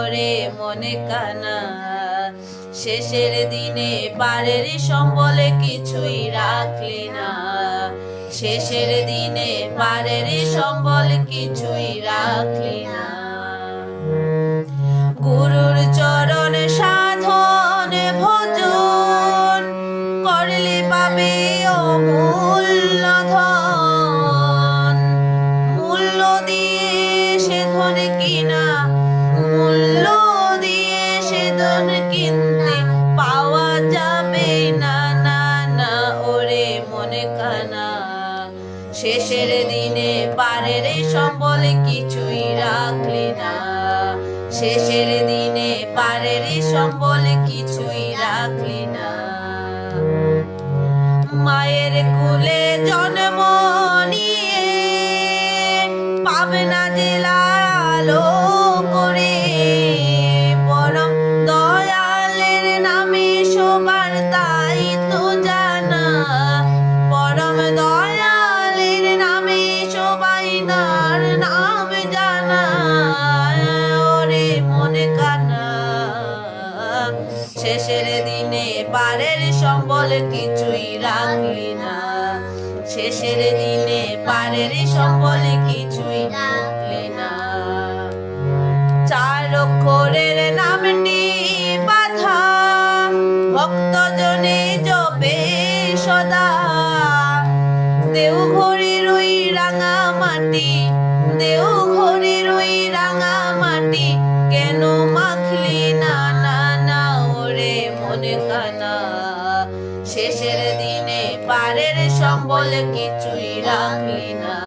ওরে মনে কানা। শেষের দিনে পারের সম্বল কিছুই রাখলি না, শেষের দিনে পারের সম্বল কিছুই রাখলি না। গুরুর চরণ সাধন ভজন করলে পাবে অমূল্য ধন। মূল্য দিয়ে সে ধন কিনা, মূল্য দিয়ে সে ধন কিনতে পাওয়া যাবে না, না না ওরে মনে কানা। শেষের দিনে পারের সম্বল কিছুই রাখলি না, শেষের দিনে পারের সম্বল কিছুই রাখলি না। মায়ের কুলে জন্ম নিয়ে পাবে না যে লালো করে, পরম দয়ালের নামে সবার তাই তো জানা, পরম দয়ালের নামে সবাই তার নাম জানা। ওরে মনে কানা, শেষের দিনে পারের সম্বল কিছুই রাখলি না, শেষের দিনে পারের সম্বল কিছুই রাখলি না। চার অক্ষরের নামটি বাধা ভক্তজনে জপে সদা, দেওঘরের ওই রাঙা মাটি, দেওঘরের ওই রাঙা মাটি কেন মাখলি না, না না ওরে মনে কানা। শেষের দিনে পারের সম্বল কিছুই রাখলি না।